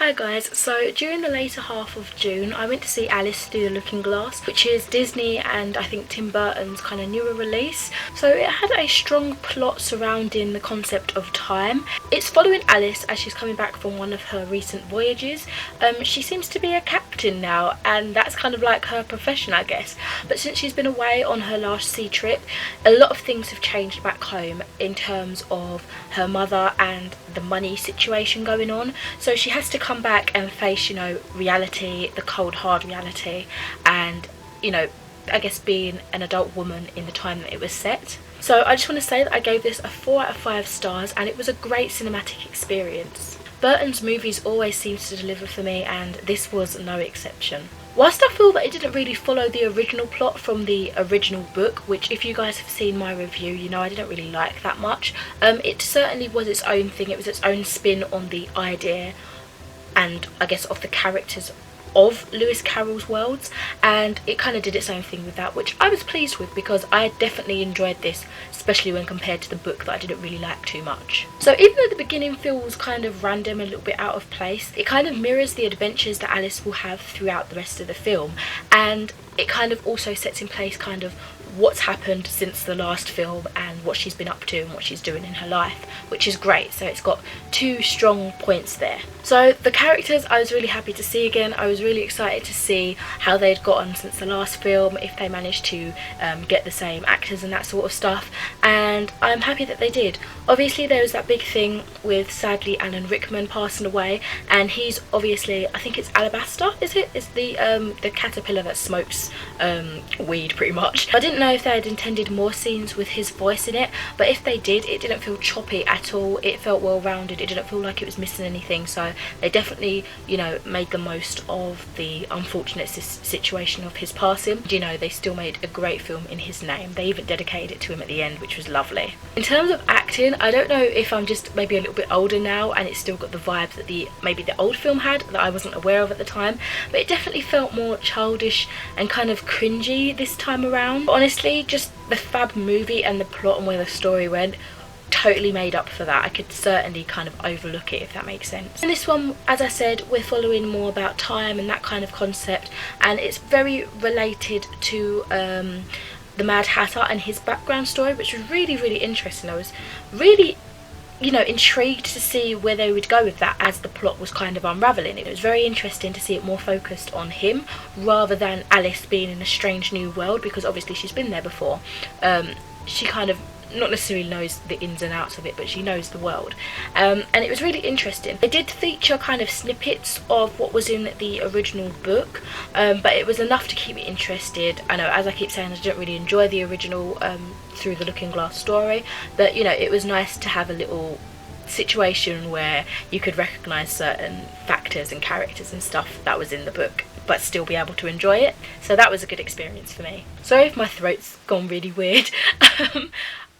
Hi guys, so during the later half of June I went to see Alice Through the Looking Glass, which is Disney and I think Tim Burton's kind of newer release. So it had a strong plot surrounding the concept of time. It's following Alice as she's coming back from one of her recent voyages. She seems to be a captain now, and that's kind of like her profession, I guess. But since she's been away on her last sea trip, a lot of things have changed back home in terms of her mother and the money situation going on. So she has to come back and face, reality, the cold hard reality, and I guess being an adult woman in the time that it was set. So I just want to say that I gave this a 4 out of 5 stars, and it was a great cinematic experience. Burton's movies always seem to deliver for me, and this was no exception. Whilst I feel that it didn't really follow the original plot from the original book, which if you guys have seen my review, I didn't really like that much, it certainly was its own thing. It was its own spin on the idea and I guess of the characters of Lewis Carroll's worlds, and it kind of did its own thing with that, which I was pleased with because I definitely enjoyed this, especially when compared to the book that I didn't really like too much. So even though the beginning feels kind of random, a little bit out of place, it kind of mirrors the adventures that Alice will have throughout the rest of the film, and it kind of also sets in place kind of what's happened since the last film and what she's been up to and what she's doing in her life, which is great. So it's got 2 strong points there. So the characters I was really happy to see again. I was really excited to see how they'd gotten since the last film, if they managed to get the same actors and that sort of stuff, and I'm happy that they did. Obviously there was that big thing with, sadly, Alan Rickman passing away, and he's obviously, I think it's Alabaster, is it? It's the caterpillar that smokes weed pretty much. I didn't know if they had intended more scenes with his voice in it, but if they did, it didn't feel choppy at all. It felt well rounded. It didn't feel like it was missing anything. So they definitely made the most of the unfortunate situation of his passing. They still made a great film in his name. They even dedicated it to him at the end, which was lovely. In terms of acting, I don't know if I'm just maybe a little bit older now and it's still got the vibes that maybe the old film had that I wasn't aware of at the time, but it definitely felt more childish and kind of cringy this time around. But honestly, just the fab movie and the plot and where the story went totally made up for that. I could certainly kind of overlook it, if that makes sense. In this one, as I said, we're following more about time and that kind of concept, and it's very related to the Mad Hatter and his background story, which was really interesting. I was really intrigued to see where they would go with that as the plot was kind of unravelling. It was very interesting to see it more focused on him rather than Alice being in a strange new world, because obviously she's been there before. She kind of not necessarily knows the ins and outs of it, but she knows the world, and it was really interesting. They did feature kind of snippets of what was in the original book, but it was enough to keep me interested. I know, as I keep saying, I didn't really enjoy the original Through the Looking Glass story, but it was nice to have a little situation where you could recognise certain factors and characters and stuff that was in the book but still be able to enjoy it. So that was a good experience for me. Sorry if my throat's gone really weird.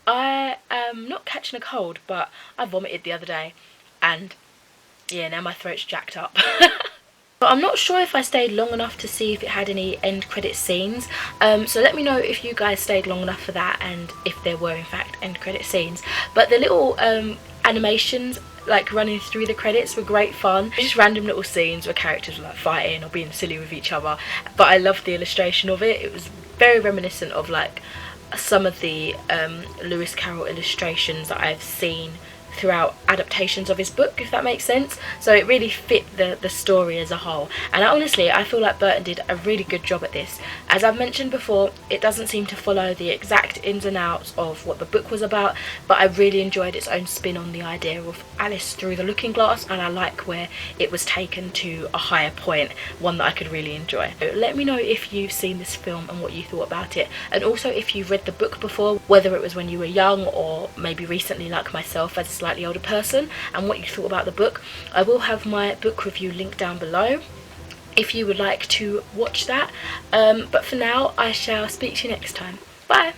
I am not catching a cold, but I vomited the other day, and yeah, now my throat's jacked up. But I'm not sure if I stayed long enough to see if it had any end credit scenes, so let me know if you guys stayed long enough for that and if there were in fact end credit scenes. But the little animations like running through the credits were great fun. Just random little scenes where characters were like fighting or being silly with each other, but I loved the illustration of it. It was very reminiscent of like some of the Lewis Carroll illustrations that I've seen throughout adaptations of his book, if that makes sense. So it really fit the story as a whole, and I feel like Burton did a really good job at this. As I've mentioned before, it doesn't seem to follow the exact ins and outs of what the book was about, but I really enjoyed its own spin on the idea of Alice Through the Looking Glass, and I like where it was taken to a higher point, one that I could really enjoy. So let me know if you've seen this film and what you thought about it, and also if you've read the book before, whether it was when you were young or maybe recently like myself as a slightly older person, and what you thought about the book. I will have my book review link down below if you would like to watch that, but for now I shall speak to you next time. Bye.